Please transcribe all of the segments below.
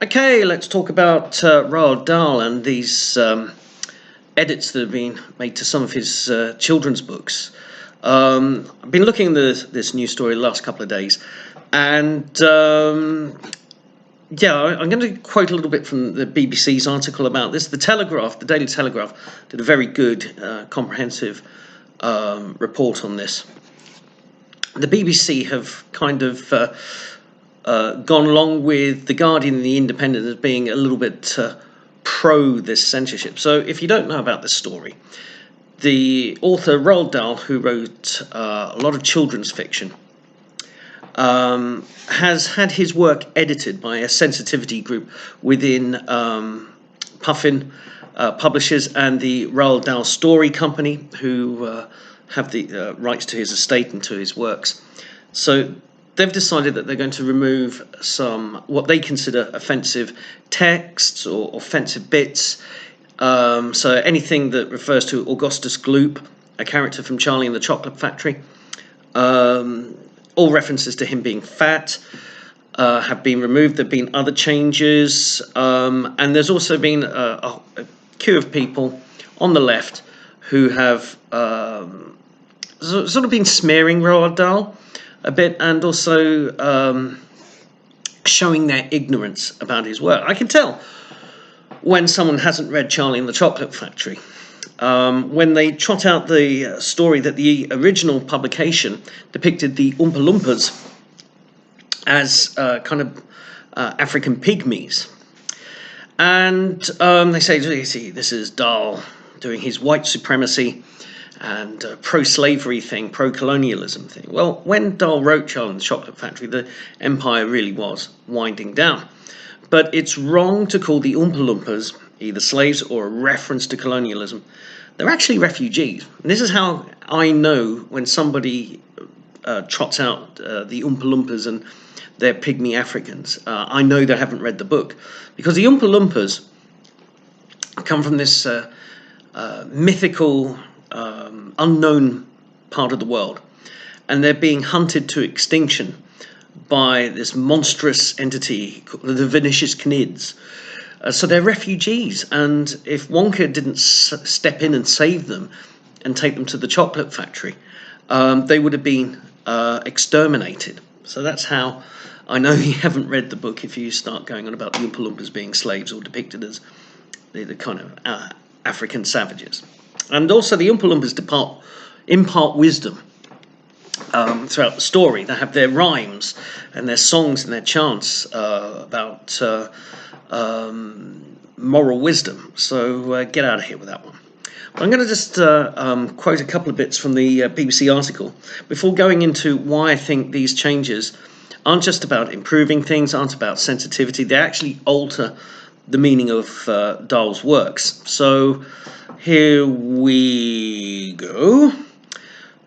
Okay, let's talk about Roald Dahl and these edits that have been made to some of his children's books. I've been looking at this news story the last couple of days, and I'm going to quote a little bit from the BBC's article about this. The Telegraph, the Daily Telegraph, did a very good, comprehensive report on this. The BBC have kind of gone along with The Guardian and The Independent as being a little bit pro this censorship. So if you don't know about this story, the author Roald Dahl, who wrote a lot of children's fiction, has had his work edited by a sensitivity group within Puffin Publishers and the Roald Dahl Story Company, who have the rights to his estate and to his works. So they've decided that they're going to remove some what they consider offensive texts or offensive bits. So anything that refers to Augustus Gloop, a character from Charlie and the Chocolate Factory, all references to him being fat have been removed. There have been other changes, and there's also been a queue of people on the left who have sort of been smearing Roald Dahl a bit, and also showing their ignorance about his work. I can tell when someone hasn't read Charlie and the Chocolate Factory. When they trot out the story that the original publication depicted the Oompa Loompas as kind of African pygmies. And they say, see, this is Dahl doing his white supremacy and pro-slavery thing, pro-colonialism thing. Well, when Dahl wrote Charlie and the Chocolate Factory, the empire really was winding down. But it's wrong to call the Oompa Loompas either slaves or a reference to colonialism. They're actually refugees. And this is how I know when somebody trots out the Oompa Loompas and they're pygmy Africans. I know they haven't read the book, because the Oompa Loompas come from this mythical, unknown part of the world, and they're being hunted to extinction by this monstrous entity called the Venetius Cnids. So they're refugees, and if Wonka didn't step in and save them and take them to the chocolate factory, they would have been exterminated. So that's how I know you haven't read the book if you start going on about the Oompa Loompas being slaves or depicted as the kind of African savages. And also the Oompa Loompas impart wisdom throughout the story. They have their rhymes and their songs and their chants about moral wisdom. So get out of here with that one. I'm going to just quote a couple of bits from the BBC article before going into why I think these changes aren't just about improving things, aren't about sensitivity. They actually alter the meaning of Dahl's works. So here we go.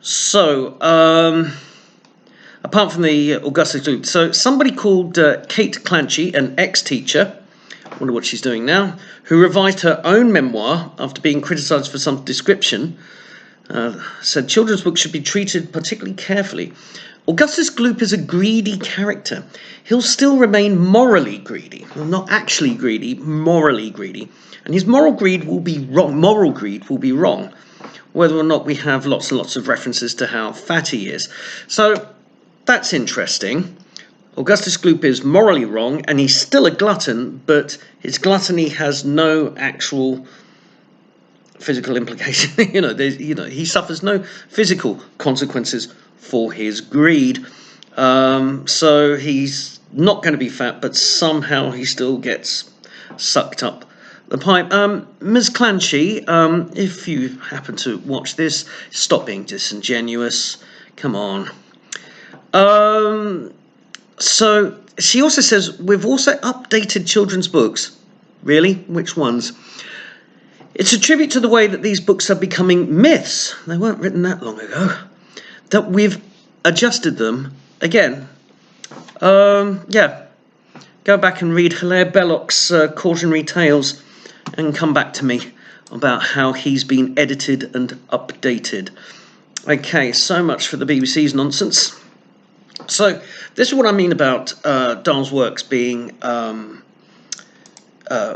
So, apart from the Augustus Gloop, so somebody called Kate Clanchy, an ex-teacher, I wonder what she's doing now, who revised her own memoir after being criticised for some description, said children's books should be treated particularly carefully. Augustus Gloop is a greedy character. He'll still remain morally greedy. Well, not actually greedy, morally greedy. And his moral greed will be wrong. Moral greed will be wrong, whether or not we have lots and lots of references to how fat he is. So that's interesting. Augustus Gloop is morally wrong, and he's still a glutton, but his gluttony has no actual physical implication. He suffers no physical consequences for his greed. So he's not going to be fat, but somehow he still gets sucked up the pipe. Ms. Clanchy, if you happen to watch this, stop being disingenuous. Come on. So she also says, we've also updated children's books. Really? Which ones? It's a tribute to the way that these books are becoming myths. They weren't written that long ago. That we've adjusted them again. Go back and read Hilaire Belloc's cautionary tales and come back to me about how he's been edited and updated. Okay, so much for the BBC's nonsense. So this is what I mean about Dahl's works being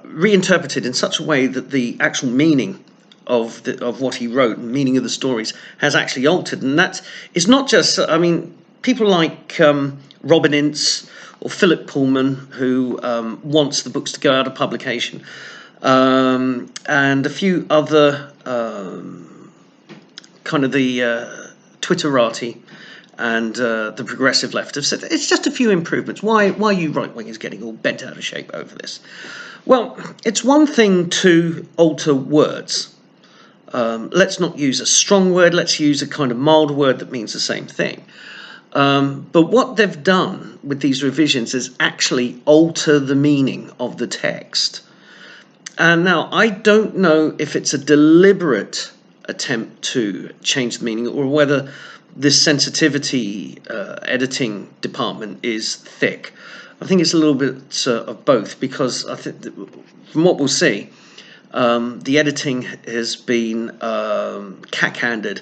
reinterpreted in such a way that the actual meaning of what he wrote, the meaning of the stories, has actually altered. And that is not just, I mean, people like Robin Ince or Philip Pullman, who wants the books to go out of publication, and a few other kind of the Twitterati and the progressive left have said it's just a few improvements. Why are you right-wingers getting all bent out of shape over this? Well, it's one thing to alter words. Let's not use a strong word, let's use a kind of mild word that means the same thing. But what they've done with these revisions is actually alter the meaning of the text. And now, I don't know if it's a deliberate attempt to change the meaning or whether this sensitivity editing department is thick. I think it's a little bit of both, because I think that from what we'll see, the editing has been cack-handed,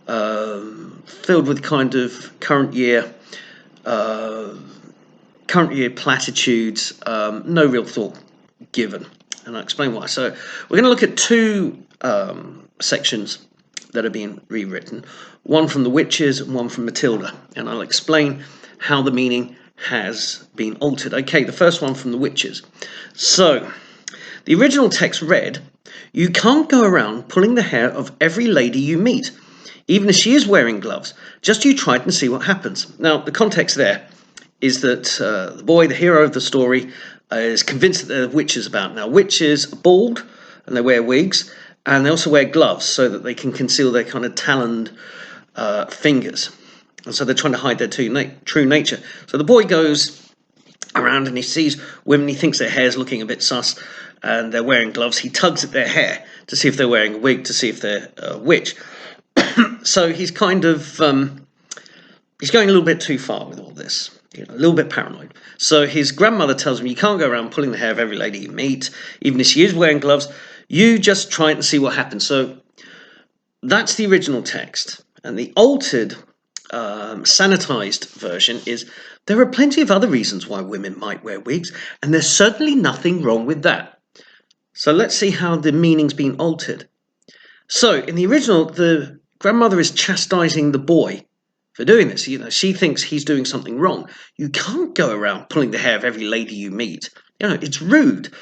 filled with kind of current year platitudes, no real thought given. And I'll explain why. So we're going to look at two sections that are being rewritten, one from The Witches and one from Matilda, and I'll explain how the meaning has been altered. Okay, the first one from The Witches. So the original text read, "You can't go around pulling the hair of every lady you meet, even if she is wearing gloves. Just you try it and see what happens." Now, the context there is that the boy, the hero of the story, is convinced that there are witches about. Now, witches are bald and they wear wigs, and they also wear gloves so that they can conceal their kind of taloned fingers. And so they're trying to hide their true nature. So the boy goes around and he sees women, he thinks their hair's looking a bit sus, and they're wearing gloves. He tugs at their hair to see if they're wearing a wig, to see if they're a witch. So he's kind of, he's going a little bit too far with all this. A little bit paranoid. So his grandmother tells him, you can't go around pulling the hair of every lady you meet, even if she is wearing gloves. You just try it and see what happens. So that's the original text. And the altered, sanitized version is, there are plenty of other reasons why women might wear wigs, and there's certainly nothing wrong with that. So let's see how the meaning's been altered. So in the original, the grandmother is chastising the boy for doing this. She thinks he's doing something wrong. You can't go around pulling the hair of every lady you meet. It's rude.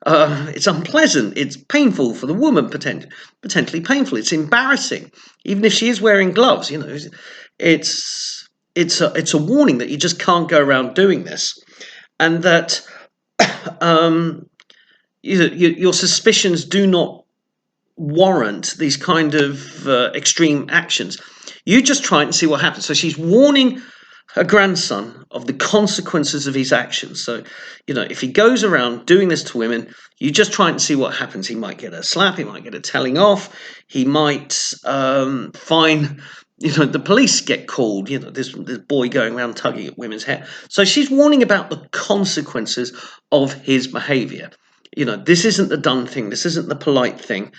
It's unpleasant. It's painful for the woman, potentially painful. It's embarrassing, even if she is wearing gloves. It's a warning that you just can't go around doing this, and that your suspicions do not warrant these kind of extreme actions. You just try it and see what happens. So she's warning her grandson of the consequences of his actions. So, if he goes around doing this to women, you just try it and see what happens. He might get a slap, he might get a telling off, he might find, the police get called, this boy going around tugging at women's hair. So she's warning about the consequences of his behavior. This isn't the done thing, this isn't the polite thing.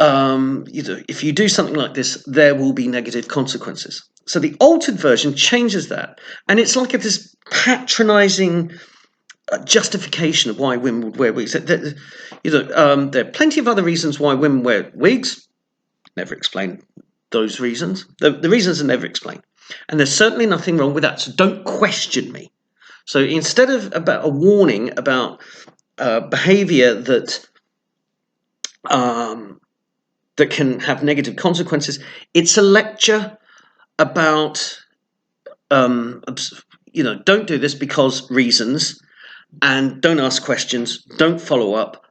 If you do something like this, there will be negative consequences. So the altered version changes that, and it's like this patronizing justification of why women would wear wigs. There are plenty of other reasons why women wear wigs. Never explain those reasons. The reasons are never explained, and there's certainly nothing wrong with that. So don't question me. So instead of about a warning about behavior that can have negative consequences, it's a lecture about, don't do this because reasons, and don't ask questions, don't follow up,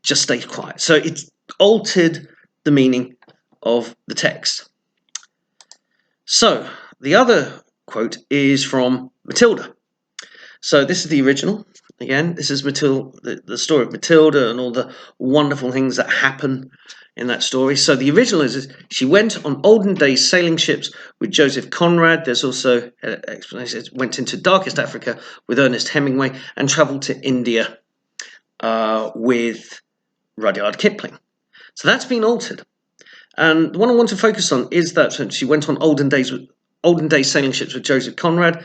just stay quiet. So it's altered the meaning of the text. So the other quote is from Matilda. So this is the original. Again, this is Matilda, the story of Matilda and all the wonderful things that happen in that story. So the original is, she went on olden days sailing ships with Joseph Conrad. There's also an explanation. Went into darkest Africa with Ernest Hemingway and travelled to India with Rudyard Kipling. So that's been altered. And the one I want to focus on is that she went on olden days sailing ships with Joseph Conrad.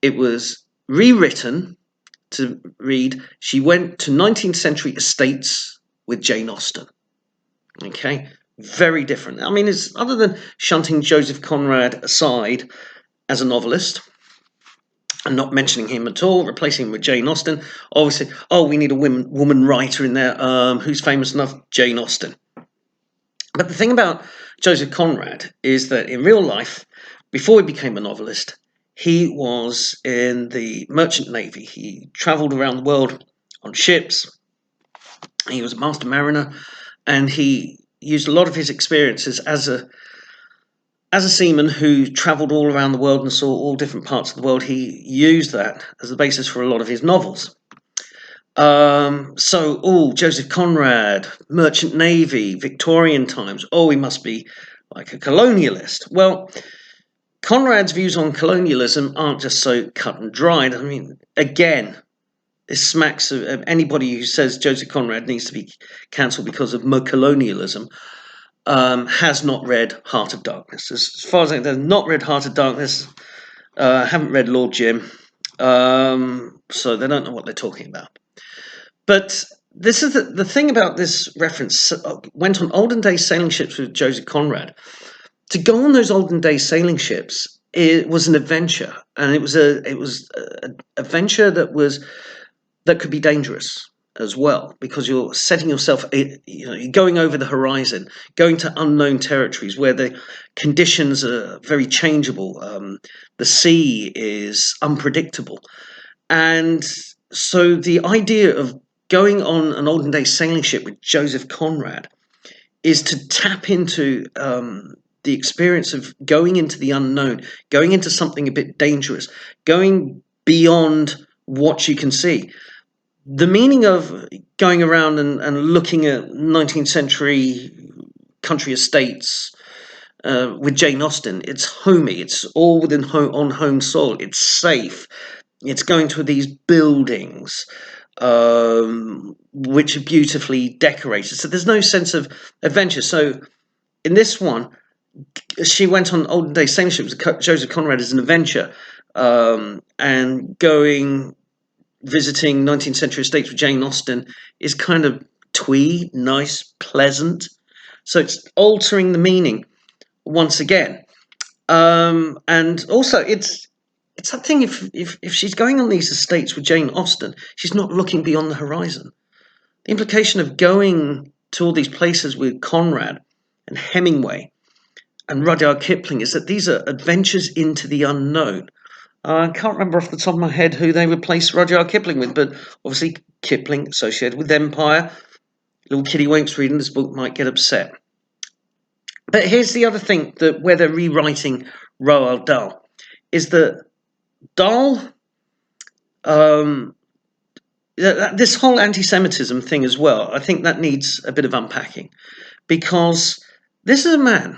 It was rewritten to read, she went to 19th century estates with Jane Austen. Okay, very different. I mean, it's other than shunting Joseph Conrad aside as a novelist and not mentioning him at all, replacing him with Jane Austen. Obviously, we need a woman writer in there. Who's famous enough? Jane Austen. But the thing about Joseph Conrad is that in real life, before he became a novelist, he was in the merchant navy. He travelled around the world on ships. He was a master mariner, and he used a lot of his experiences as a seaman who travelled all around the world and saw all different parts of the world. He used that as the basis for a lot of his novels. Joseph Conrad, merchant navy, Victorian times. He must be like a colonialist. Well, Conrad's views on colonialism aren't just so cut and dried. I mean, again, this smacks of anybody who says Joseph Conrad needs to be cancelled because of colonialism has not read Heart of Darkness. As far as I know, they've not read Heart of Darkness, haven't read Lord Jim, so they don't know what they're talking about. But this is the thing about this reference. Went on olden day sailing ships with Joseph Conrad. To go on those olden day sailing ships, it was an adventure, and it was a venture that could be dangerous as well, because you're setting yourself, you're going over the horizon, going to unknown territories where the conditions are very changeable. The sea is unpredictable, and so the idea of going on an olden day sailing ship with Joseph Conrad is to tap into the experience of going into the unknown, going into something a bit dangerous, going beyond what you can see. The meaning of going around and looking at 19th century country estates with Jane Austen, it's homey, it's all on home soil, it's safe, it's going to these buildings which are beautifully decorated. So there's no sense of adventure. So in this one, she went on olden day sailing ships with Joseph Conrad as an adventure, and visiting 19th century estates with Jane Austen is kind of twee, nice, pleasant. So it's altering the meaning once again. And also it's that thing, if she's going on these estates with Jane Austen, she's not looking beyond the horizon. The implication of going to all these places with Conrad and Hemingway and Rudyard Kipling is that these are adventures into the unknown. I can't remember off the top of my head who they replaced Rudyard Kipling with, but obviously Kipling associated with empire. Little Kitty Winks reading this book might get upset. But here's the other thing, that where they're rewriting Roald Dahl, is that Dahl, this whole anti-Semitism thing as well, I think that needs a bit of unpacking, because this is a man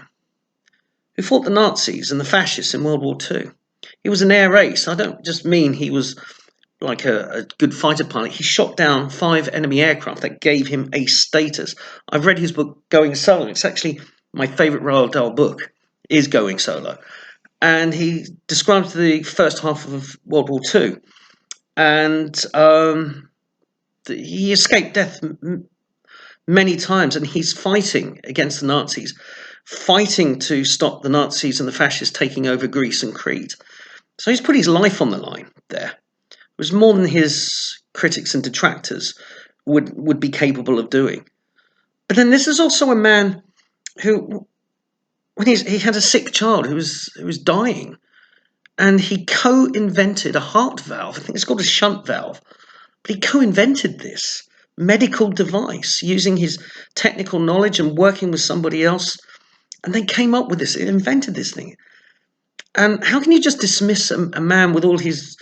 who fought the Nazis and the fascists in World War II. He was an air ace. I don't just mean he was like a good fighter pilot. He shot down 5 enemy aircraft that gave him a status. I've read his book, Going Solo. It's actually my favourite Roald Dahl book, is Going Solo. And he describes the first half of World War II. And he escaped death many times, and he's fighting against the Nazis, fighting to stop the Nazis and the fascists taking over Greece and Crete. So he's put his life on the line there. It was more than his critics and detractors would be capable of doing. But then this is also a man who, when he had a sick child who was dying, and he co-invented a heart valve. I think it's called a shunt valve. But he co-invented this medical device using his technical knowledge and working with somebody else, and they came up with this, invented this thing. And how can you just dismiss a man with all his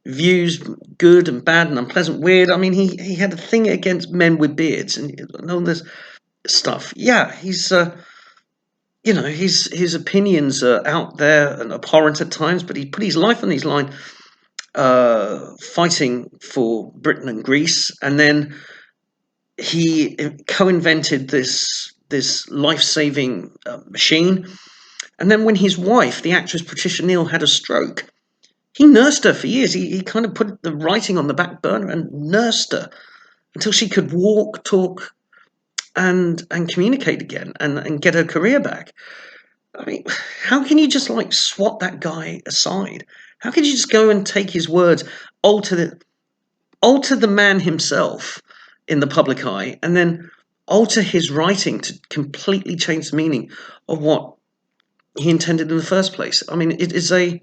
views, good and bad and unpleasant, weird? I mean, he had a thing against men with beards and all this stuff. Yeah, he's his opinions are out there and abhorrent at times, but he put his life on his line, fighting for Britain and Greece, and then he co-invented this life-saving machine. And then when his wife, the actress Patricia Neal, had a stroke, He nursed her for years. He kind of put the writing on the back burner and nursed her until she could walk, talk, and communicate again and get her career back. I mean, how can you just like swat that guy aside? How can you just go and take his words, alter the man himself in the public eye, and then alter his writing to completely change the meaning of what he intended in the first place? I mean, it is a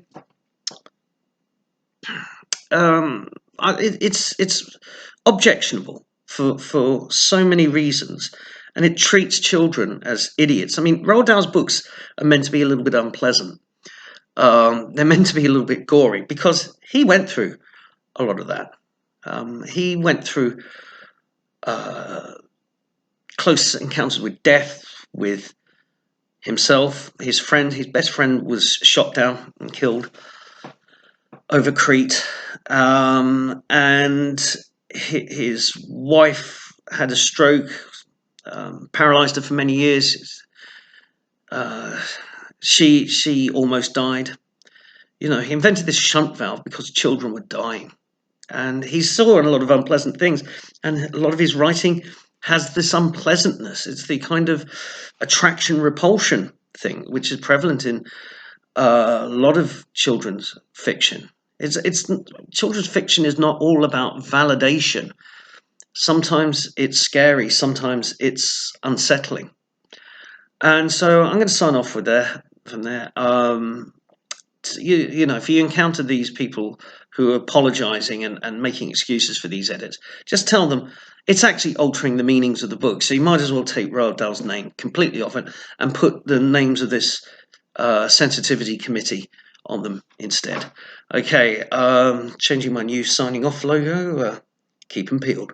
it's objectionable for so many reasons, and it treats children as idiots. I mean, Roald Dahl's books are meant to be a little bit unpleasant. They're meant to be a little bit gory because he went through a lot of that. He went through close encounters with death, with himself, his friend. His best friend was shot down and killed over Crete, and his wife had a stroke, paralyzed her for many years. She almost died. You know, he invented this shunt valve because children were dying, and he saw a lot of unpleasant things, and a lot of his writing has this unpleasantness. It's the kind of attraction repulsion thing which is prevalent in a lot of children's fiction. It's children's fiction is not all about validation. Sometimes it's scary, sometimes it's unsettling. And so I'm going to sign off with there from there. You know, if you encounter these people who are apologizing and making excuses for these edits, just tell them it's actually altering the meanings of the book. So you might as well take Roald Dahl's name completely off it and put the names of this sensitivity committee on them instead. Okay, changing my new signing off logo. Keep them peeled.